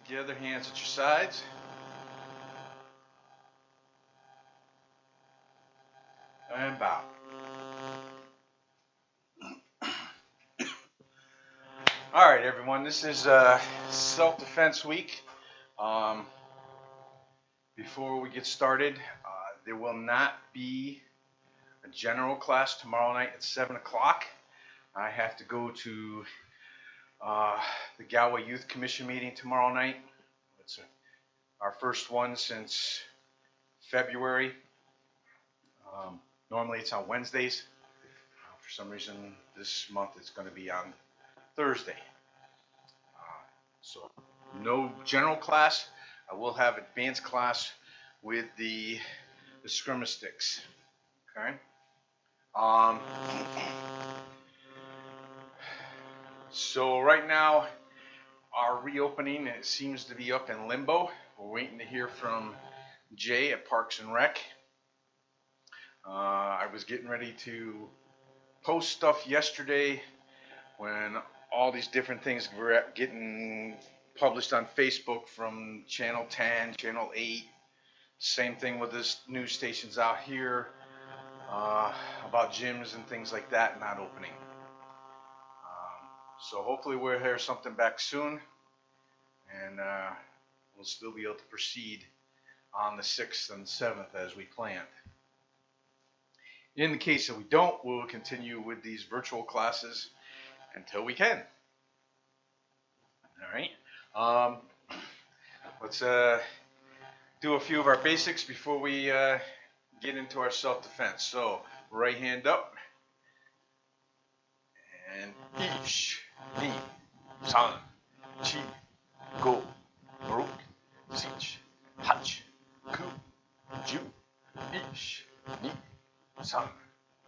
together, hands at your sides. And bow. All right, everyone, this is self-defense week. Before we get started, there will not be a general class tomorrow night at 7 o'clock. I have to go to the Galway Youth Commission meeting tomorrow night. It's our first one since February. Normally it's on Wednesdays. For some reason this month it's going to be on Thursday. So no general class. I will have advanced class with the scrimmage sticks. Okay. So right now our reopening, it seems to be up in limbo. We're waiting to hear from Jay at Parks and Rec. I was getting ready to post stuff yesterday when all these different things were getting published on Facebook from Channel 10, Channel 8. Same thing with this news stations out here about gyms and things like that not opening. So hopefully we'll hear something back soon, and we'll still be able to proceed on the 6th and 7th as we planned. In the case that we don't, we'll continue with these virtual classes until we can. All right. Let's do a few of our basics before we get into our self-defense. So, right hand up. And ish, ni, san, chi, go, rok, sich, hach, ku, ju, ish, ni, san,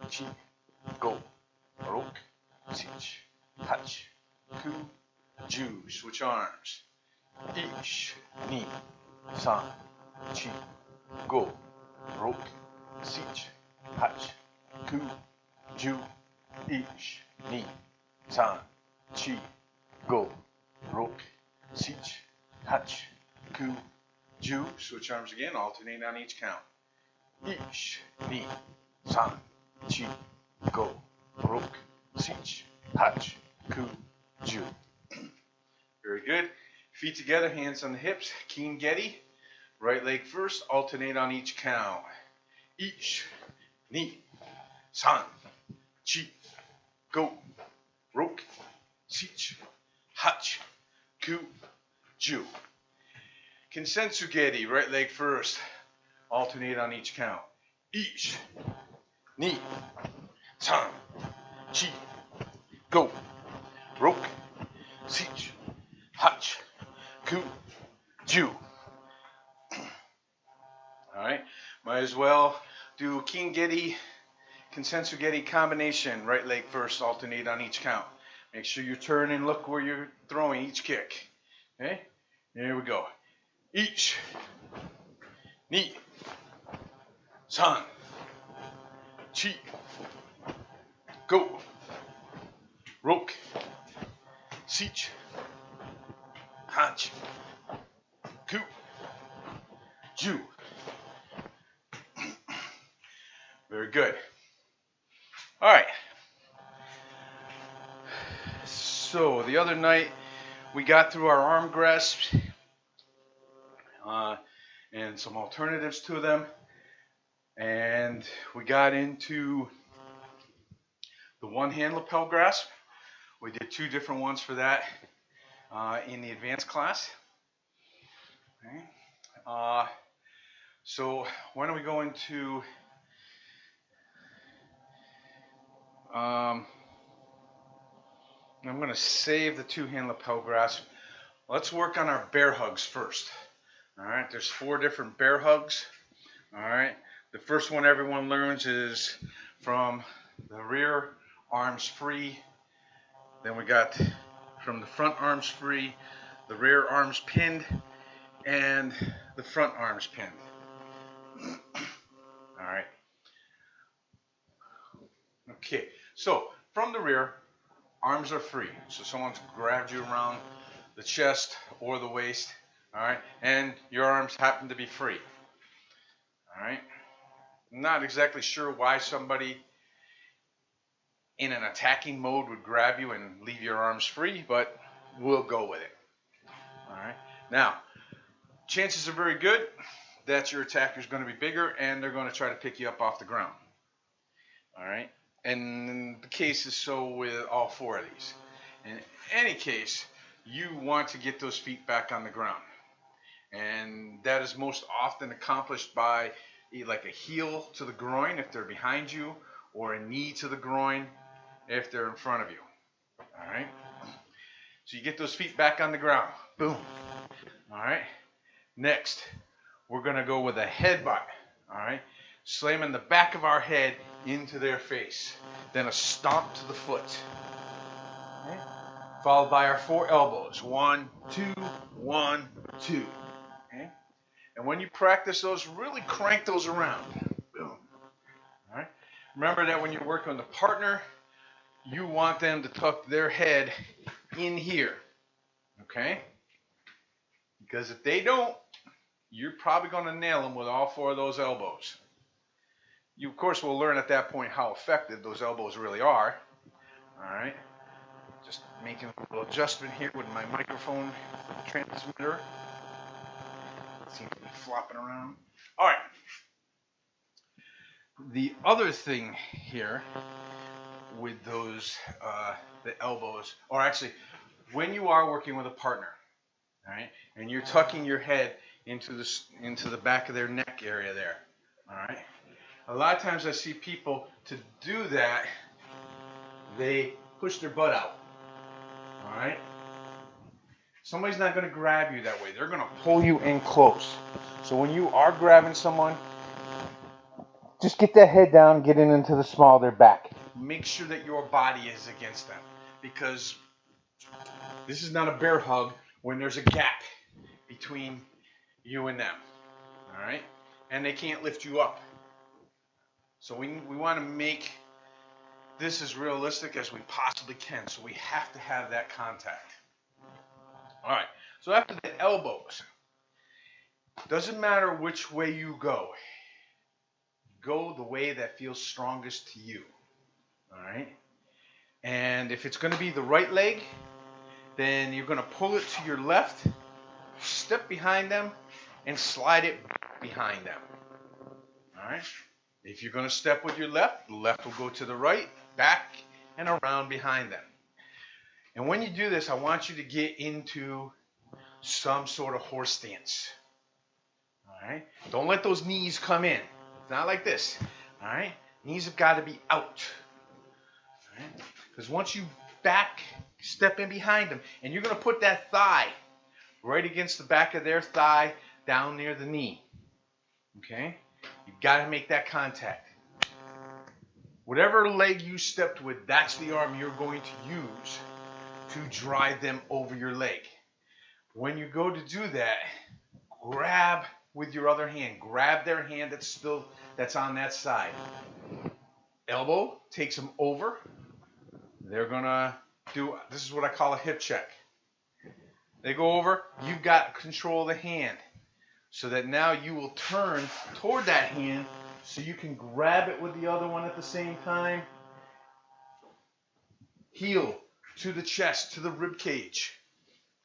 chi, go, rok, sich, hach, ku, ju. Switch arms. Ish, ni, san, chi, go, rok, sich, hach, ku, ju, ish, ni, san, chi, go, rok, sich, hach, ku, ju. Switch arms again, alternate on each count. Ish, ni, san, chi, go, rok, sich, hach, ku, ju. Very good. Feet together, hands on the hips, keen getty. Right leg first, alternate on each count. Ish, ni, san, chi, go, rok, sich, hach, ku, ju. Kensensugeti, right leg first, alternate on each count. Ish, ni, san, chi, go, rok, sich, hach, ku, ju. All right, might as well do Kingeti, Kensensugeti combination. Right leg first, alternate on each count. Make sure you turn and look where you're throwing each kick. Okay, here we go. Ish, ni, san, chi, go, rok, sich, hach, ku, ju. Very good. All right. So the other night we got through our arm grasps and some alternatives to them, and we got into the one-hand lapel grasp. We did 2 different ones for that in the advanced class. Okay. So why don't we go into I'm going to save the 2-hand lapel grasp. Let's work on our bear hugs first. All right, there's 4 different bear hugs. All right, the first one everyone learns is from the rear, arms free. Then we got from the front, arms free, the rear arms pinned, and the front arms pinned. All right. Okay, so from the rear, arms are free. So someone's grabbed you around the chest or the waist, All right, and your arms happen to be free. All right. I'm not exactly sure why somebody in an attacking mode would grab you and leave your arms free, but we'll go with it. All right. Now, chances are very good that your attacker is going to be bigger and they're going to try to pick you up off the ground. All right. And the case is so with all four of these. In any case, you want to get those feet back on the ground. And that is most often accomplished by like a heel to the groin if they're behind you, or a knee to the groin if they're in front of you. All right. So you get those feet back on the ground. Boom. All right. Next, we're going to go with a headbutt. All right. Slamming the back of our head into their face. Then a stomp to the foot. Okay. Followed by our 4 elbows. 1, 2, 1, 2. Okay. And when you practice those, really crank those around. Boom. All right. Remember that when you're working with a partner, you want them to tuck their head in here. Okay? Because if they don't, you're probably going to nail them with all 4 of those elbows. You, of course, will learn at that point how effective those elbows really are. All right? Just making a little adjustment here with my microphone transmitter. Seems to be flopping around. All right. The other thing here with those, the elbows, or actually, when you are working with a partner, all right, and you're tucking your head into the back of their neck area there, all right. A lot of times I see people to do that, they push their butt out, all right. Somebody's not going to grab you that way. They're going to pull you in close. So when you are grabbing someone, just get that head down, get into the small of their back. Make sure that your body is against them, because this is not a bear hug when there's a gap between you and them. All right? And they can't lift you up. So we want to make this as realistic as we possibly can. So we have to have that contact. All right. So after the elbows, doesn't matter which way you go. Go the way that feels strongest to you. All right? And if it's going to be the right leg, then you're going to pull it to your left, step behind them, and slide it behind them. All right? If you're going to step with your left, the left will go to the right, back, and around behind them. And when you do this, I want you to get into some sort of horse stance. All right? Don't let those knees come in. It's not like this. All right? Knees have got to be out. All right? Because once you back step in behind them, and you're going to put that thigh right against the back of their thigh down near the knee. Okay? You've got to make that contact. Whatever leg you stepped with, that's the arm you're going to use to drive them over your leg. When you go to do that, grab with your other hand. Grab their hand that's on that side. Elbow takes them over. They're going to do, this is what I call a hip check. They go over, you've got control of the hand. So that now you will turn toward that hand so you can grab it with the other one at the same time. Heel to the chest, to the rib cage.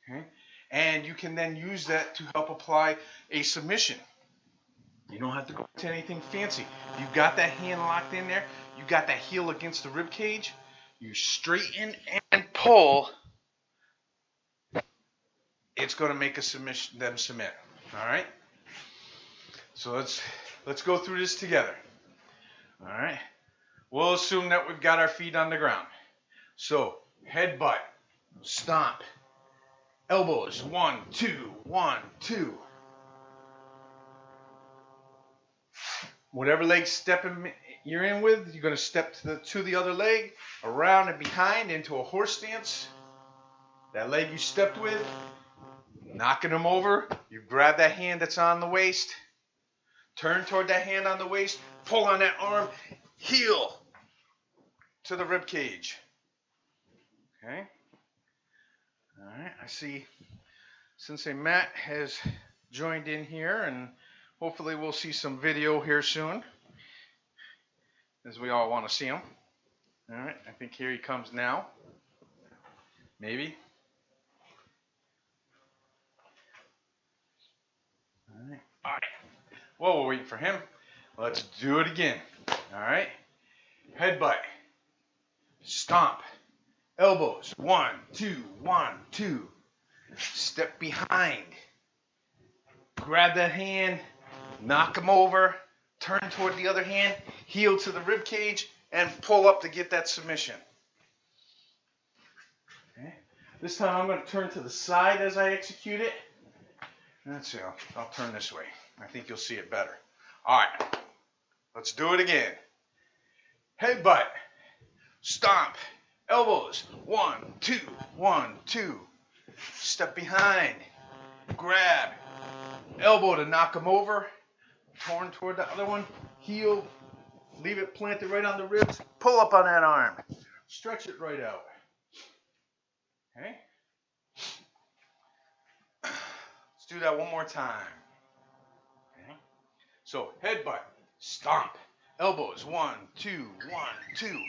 Okay? And you can then use that to help apply a submission. You don't have to go to anything fancy. You've got that hand locked in there. You've got that heel against the rib cage. You straighten and pull. It's going to make a submission, them submit. All right? So let's go through this together. All right? We'll assume that we've got our feet on the ground. So, headbutt, stomp, elbows, 1, 2, 1, 2. Whatever leg you're in with, you're going to step to the other leg, around and behind into a horse stance. That leg you stepped with, knocking them over. You grab that hand that's on the waist, turn toward that hand on the waist, pull on that arm, heel to the rib cage. Okay? All right, I see Sensei Matt has joined in here, and hopefully we'll see some video here soon, as we all want to see him. All right, I think here he comes now. Maybe. All right. All right. Well, we're waiting for him. Let's do it again. All right. Headbutt. Stomp. Elbows. 1, 2, 1, 2. Step behind. Grab that hand. Knock him over. Turn toward the other hand. Heel to the rib cage and pull up to get that submission. Okay. This time I'm going to turn to the side as I execute it. Let's see. I'll turn this way. I think you'll see it better. All right. Let's do it again. Headbutt. Stomp. Elbows. 1, 2, 1, 2. Step behind. Grab. Elbow to knock him over. Turn toward the other one. Heel. Leave it planted right on the ribs. Pull up on that arm. Stretch it right out. Okay? Let's do that one more time. Okay? So, headbutt. Stomp. Elbows. 1, 2, 1, 2.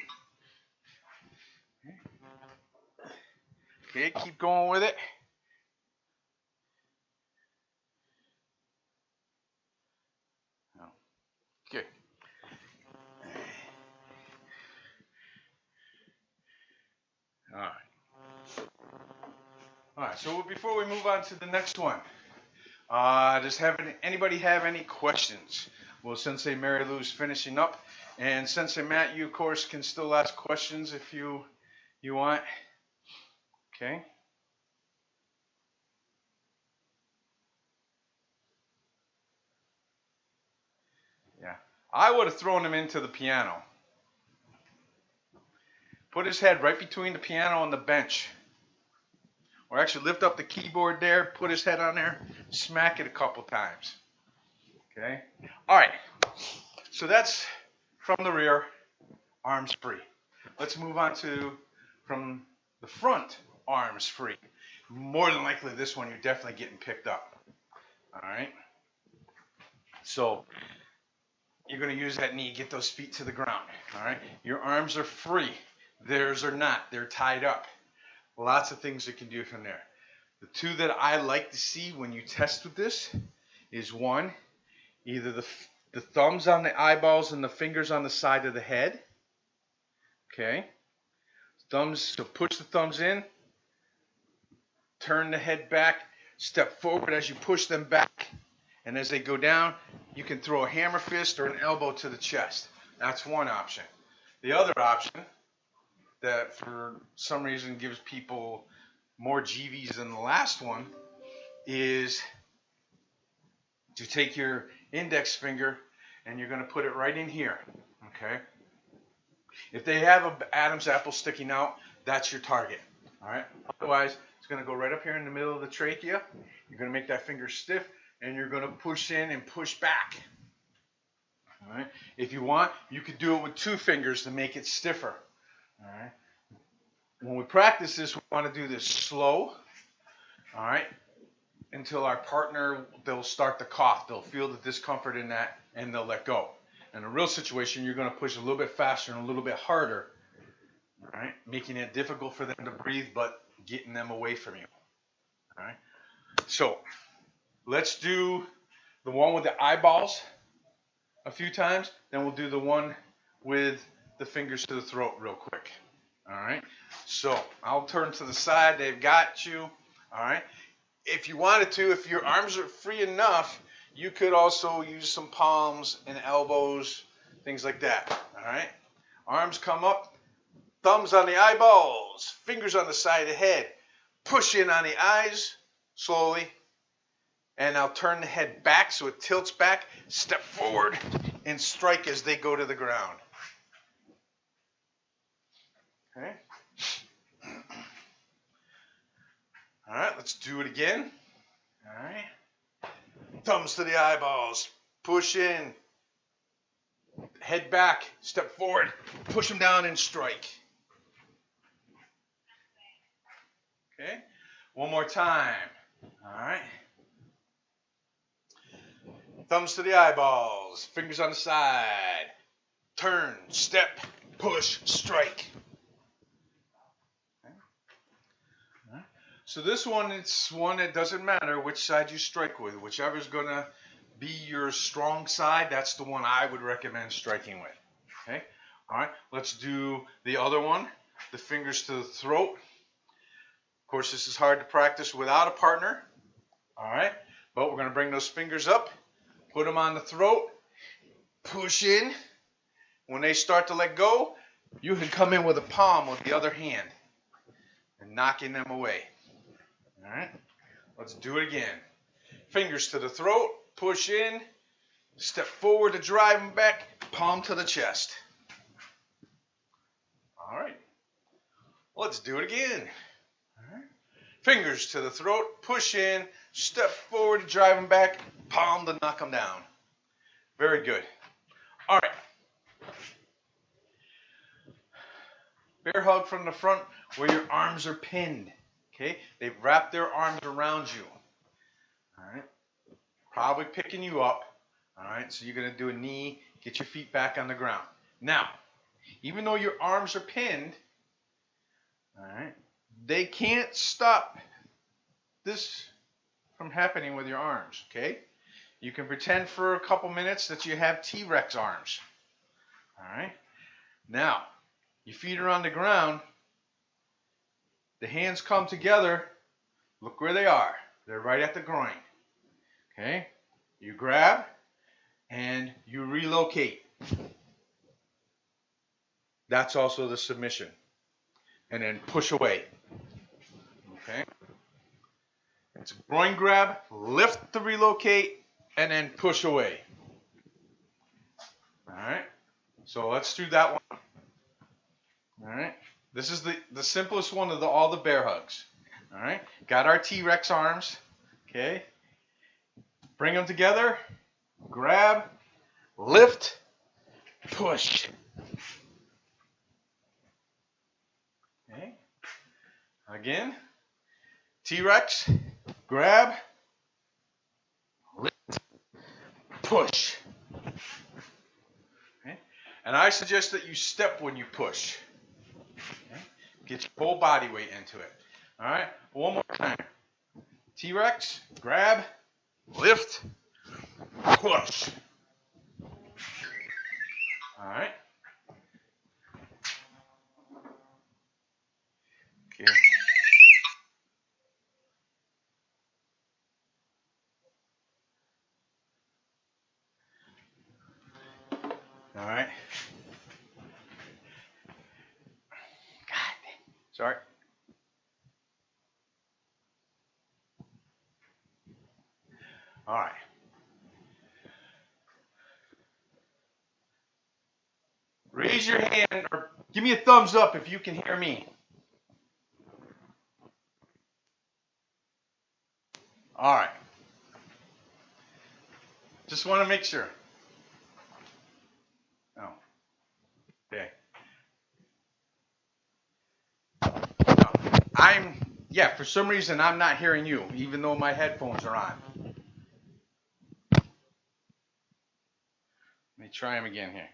Okay, keep going with it. Okay. All right. All right, so before we move on to the next one, does anybody have any questions? Well, Sensei Mary Lou's finishing up, and Sensei Matt, you of course can still ask questions if you want. Okay. Yeah, I would have thrown him into the piano. Put his head right between the piano and the bench. Or actually lift up the keyboard there, put his head on there, smack it a couple times. Okay? All right. So that's from the rear, arms free. Let's move on to from the front, arms free. More than likely this one you're definitely getting picked up. All right? So you're going to use that knee, get those feet to the ground. All right? Your arms are free. Theirs are not. They're tied up. Lots of things you can do from there. The two that I like to see when you test with this is one, either the thumbs on the eyeballs and the fingers on the side of the head. Okay. Thumbs, so push the thumbs in, turn the head back, step forward as you push them back, and as they go down, you can throw a hammer fist or an elbow to the chest. That's one option. The other option that for some reason gives people more GVs than the last one is to take your index finger and you're going to put it right in here. Okay. If they have an Adam's apple sticking out, that's your target. All right. Otherwise, it's going to go right up here in the middle of the trachea. You're going to make that finger stiff and you're going to push in and push back. All right. If you want, you could do it with two fingers to make it stiffer. All right. When we practice this, we want to do this slow. All right. Until our partner, they'll start to cough. They'll feel the discomfort in that and they'll let go. In a real situation, you're going to push a little bit faster and a little bit harder. All right. Making it difficult for them to breathe, but getting them away from you. All right. So let's do the one with the eyeballs a few times. Then we'll do the one with the fingers to the throat real quick. All right. So I'll turn to the side. They've got you. All right. If you wanted to, if your arms are free enough, you could also use some palms and elbows, things like that. All right. Arms come up, thumbs on the eyeballs, fingers on the side of the head. Push in on the eyes slowly. And I'll turn the head back so it tilts back. Step forward and strike as they go to the ground. Okay. All right, let's do it again. All right. Thumbs to the eyeballs. Push in. Head back. Step forward. Push them down and strike. Okay. One more time. All right. Thumbs to the eyeballs, fingers on the side. Turn, step, push, strike. Okay. All right. So this one, it's one that doesn't matter which side you strike with. Whichever's going to be your strong side, that's the one I would recommend striking with. Okay. All right. Let's do the other one. The fingers to the throat. Of course, this is hard to practice without a partner. All right. But we're going to bring those fingers up, put them on the throat, push in. When they start to let go, you can come in with a palm with the other hand and knocking them away. All right. Let's do it again. Fingers to the throat, push in, step forward to drive them back, palm to the chest. All right. Let's do it again. All right. Fingers to the throat, push in, step forward to drive them back, palm to knock them down. Very good. All right. Bear hug from the front where your arms are pinned. Okay? They've wrapped their arms around you. All right? Probably picking you up. All right? So you're going to do a knee, get your feet back on the ground. Now, even though your arms are pinned, all right, they can't stop this from happening with your arms. Okay? You can pretend for a couple minutes that you have T-Rex arms. All right? Now, your feet are on the ground. The hands come together. Look where they are. They're right at the groin. Okay? You grab and you relocate. That's also the submission. And then push away. Okay? It's a groin grab, lift to relocate, and then push away. All right? So let's do that one. All right? This is the simplest one of all the bear hugs. All right? Got our T-Rex arms. Okay? Bring them together. Grab. Lift. Push. Okay? Again. T-Rex. Grab. Lift. Push. Okay? And I suggest that you step when you push. Okay? Get your whole body weight into it. All right? One more time. T-Rex, grab, lift, push. All right? Okay. All right. God. Sorry. All right. Raise your hand or give me a thumbs up if you can hear me. All right. Just want to make sure. Oh. Okay. No, for some reason I'm not hearing you, even though my headphones are on. Let me try them again here.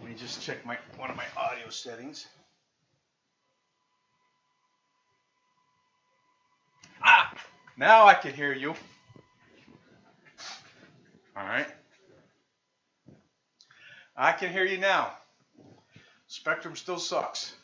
Let me just check one of my audio settings. Now I can hear you. All right. I can hear you now. Spectrum still sucks.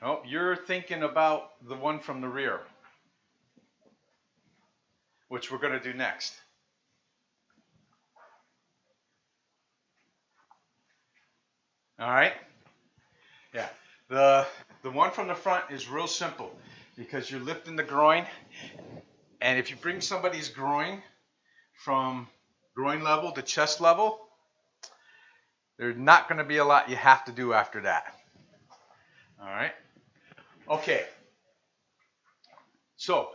Oh, you're thinking about the one from the rear, which we're going to do next. All right? Yeah. The one from the front is real simple because you're lifting the groin, and if you bring somebody's groin from groin level to chest level, there's not going to be a lot you have to do after that. All right? Okay. So,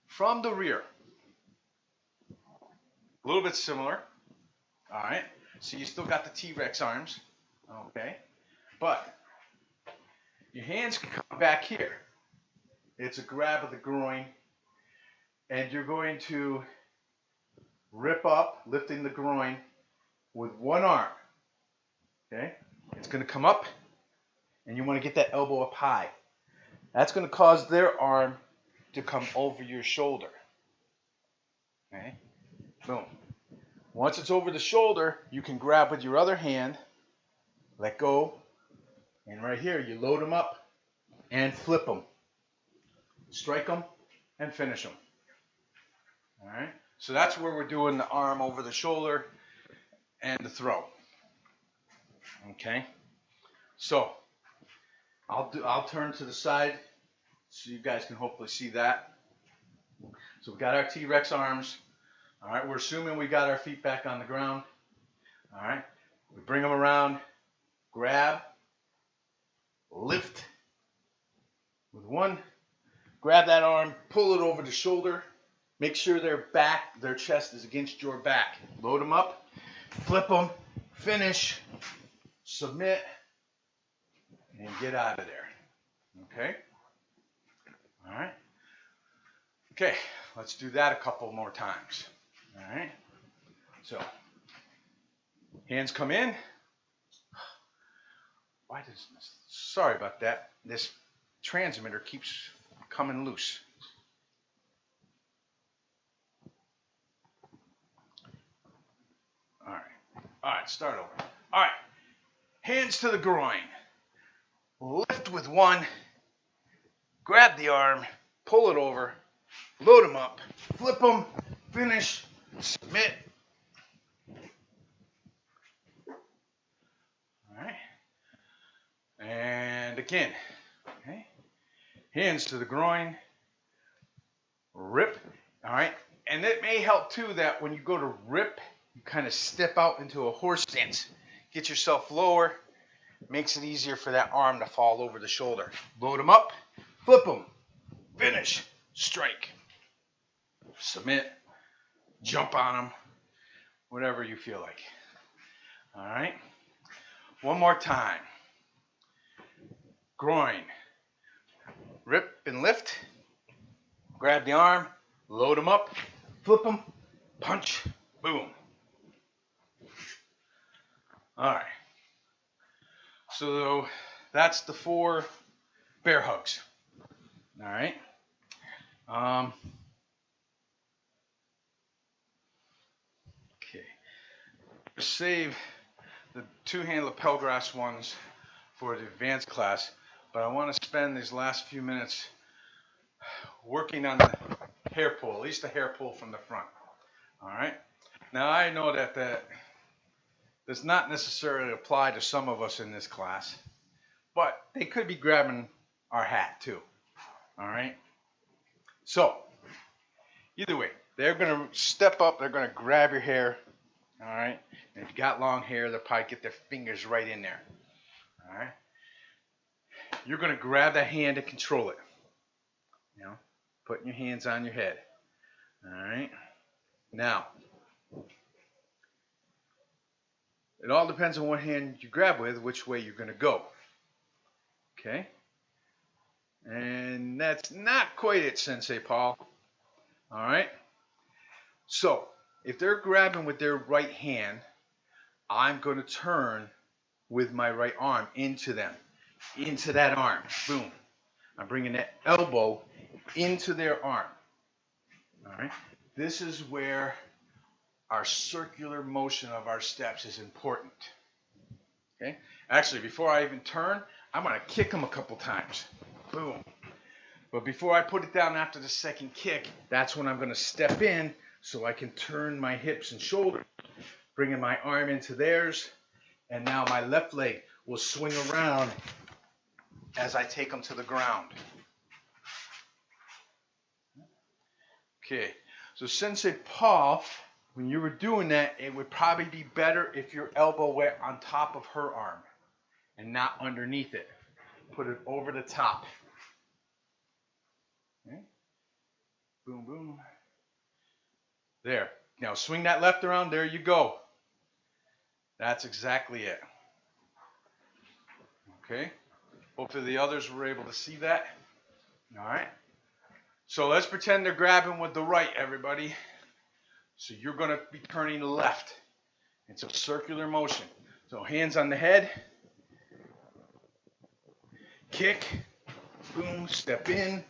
from the rear, a little bit similar. All right? So you still got the T-Rex arms. Okay? But your hands can come back here. It's a grab of the groin, and you're going to rip up, lifting the groin with one arm. Okay? It's going to come up, and you want to get that elbow up high. That's going to cause their arm to come over your shoulder. Okay? Boom. Once it's over the shoulder, you can grab with your other hand, let go, and right here, you load them up and flip them. Strike them and finish them. All right? So that's where we're doing the arm over the shoulder and the throw. Okay? So, I'll turn to the side so you guys can hopefully see that. So we got our T-Rex arms. All right, we're assuming we got our feet back on the ground. All right, we bring them around, grab, lift with one, grab that arm, pull it over the shoulder, make sure their chest is against your back. Load them up, flip them, finish, submit, and get out of there. Okay? All right? Okay, let's do that a couple more times. All right? So, hands come in. Sorry about that. This transmitter keeps coming loose. All right, start over. All right, hands to the groin. Lift with one, grab the arm, pull it over, load them up, flip them, finish, submit. All right. And again, okay. Hands to the groin, rip. All right. And it may help too that when you go to rip, you kind of step out into a horse stance. Get yourself lower. Makes it easier for that arm to fall over the shoulder. Load them up, flip them, finish, strike, submit, jump on them, whatever you feel like. All right. One more time. Groin. Rip and lift. Grab the arm, load them up, flip them, punch, boom. All right. So that's the 4 bear hugs. All right. Okay. Save the 2-hand lapel grasp ones for the advanced class, but I want to spend these last few minutes working on the hair pull, at least the hair pull from the front. All right. Now I know that does not necessarily apply to some of us in this class, but they could be grabbing our hat too. All right. So either way, they're going to step up. They're going to grab your hair. All right. And if you got long hair, they'll probably get their fingers right in there. All right. You're going to grab that hand and control it. You know, putting your hands on your head. All right. Now, it all depends on what hand you grab with, which way you're going to go. Okay? And that's not quite it, Sensei Paul. All right? So, if they're grabbing with their right hand, I'm going to turn with my right arm into them, into that arm. Boom. I'm bringing that elbow into their arm. All right? This is where our circular motion of our steps is important. Okay? Actually, before I even turn, I'm going to kick them a couple times. boom. But before I put it down after the second kick, that's when I'm going to step in so I can turn my hips and shoulders, bringing my arm into theirs, and now my left leg will swing around as I take them to the ground. Okay, so Sensei Paul, when you were doing that, it would probably be better if your elbow went on top of her arm and not underneath it. Put it over the top. Okay. Boom, boom. There. Now swing that left around. There you go. That's exactly it. Okay. Hopefully the others were able to see that. All right. So let's pretend they're grabbing with the right, everybody. So you're going to be turning left. It's a circular motion. So hands on the head. Kick. Boom. Step in.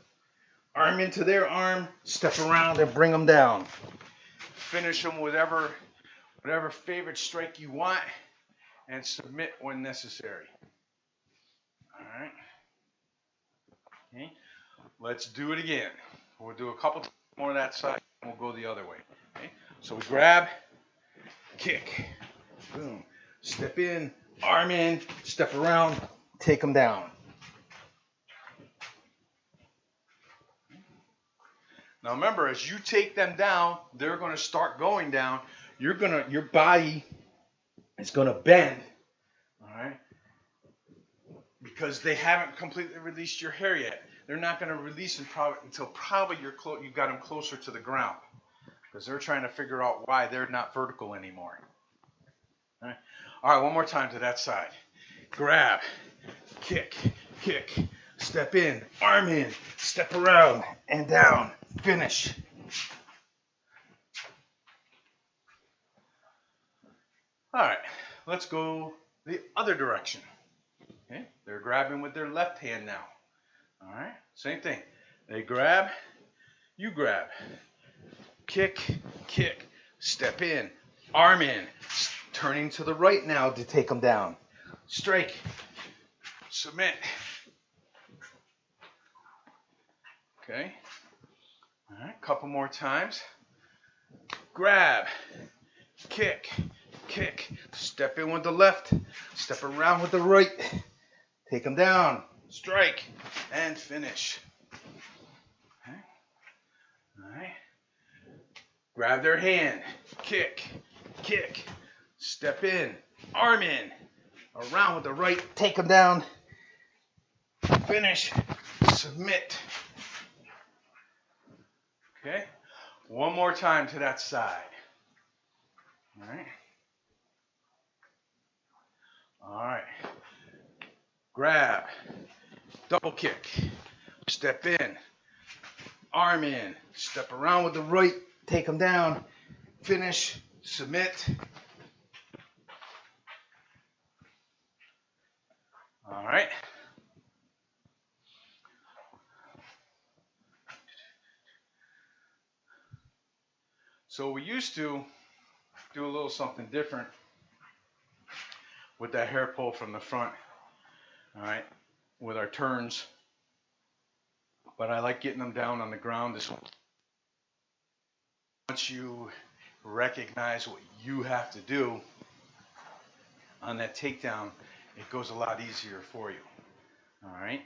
Arm into their arm. Step around and bring them down. Finish them with whatever favorite strike you want, and submit when necessary. All right. Okay. Let's do it again. We'll do a couple more of that side, and we'll go the other way. Okay. So we grab, kick, boom, step in, arm in, step around, take them down. Now remember, as you take them down, they're going to start going down. Your body is going to bend, all right? Because they haven't completely released your hair yet. They're not going to release until probably you've got them closer to the ground, because they're trying to figure out why they're not vertical anymore. All right, one more time to that side. Grab, kick, step in, arm in, step around and down. Finish. All right, let's go the other direction. Okay, they're grabbing with their left hand now. All right, same thing. They grab, you grab. Kick, step in, arm in, turning to the right now to take them down. Strike, submit. Okay. All right, couple more times. Grab, kick, step in with the left, step around with the right, take them down, strike, and finish. Okay. All right. Grab their hand, kick, step in, arm in, around with the right, take them down, finish, submit. Okay, one more time to that side. All right. All right. Grab, double kick, step in, arm in, step around with the right, take them down, finish, submit. All right. So we used to do a little something different with that hair pull from the front, all right, with our turns. But I like getting them down on the ground. Once you recognize what you have to do on that takedown, it goes a lot easier for you. All right.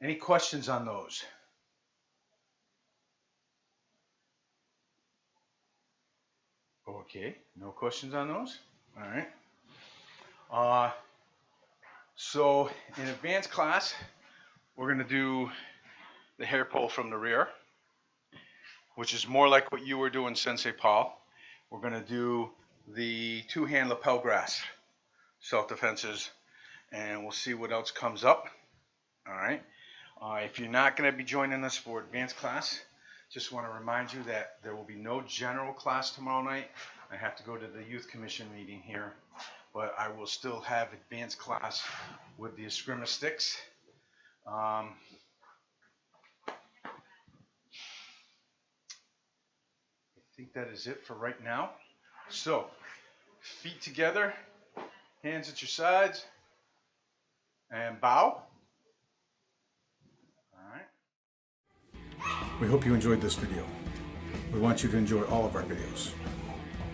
Any questions on those? Okay, no questions on those? All right. So in advanced class, we're going to do the hair pull from the rear, which is more like what you were doing, Sensei Paul. We're going to do the two-hand lapel grasp, self-defenses, and we'll see what else comes up. All right. If you're not going to be joining us for advanced class, just want to remind you that there will be no general class tomorrow night. I have to go to the youth commission meeting here, but I will still have advanced class with the eskrima sticks. I think that is it for right now. So, feet together, hands at your sides, And bow. All right. We hope you enjoyed this video. We want you to enjoy all of our videos.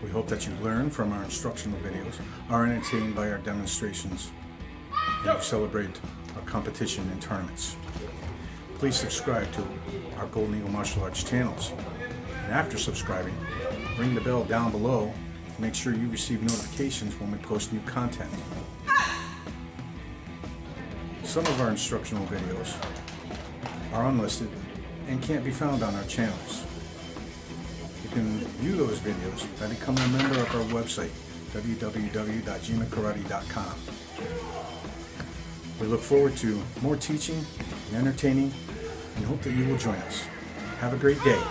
We hope that you learn from our instructional videos, are entertained by our demonstrations, and you celebrate our competition and tournaments. Please subscribe to our Golden Eagle Martial Arts channels. And after subscribing, ring the bell down below to make sure you receive notifications when we post new content. Some of our instructional videos are unlisted and can't be found on our channels. You can view those videos by becoming a member of our website, www.jimakarate.com. We look forward to more teaching and entertaining and hope that you will join us. Have a great day.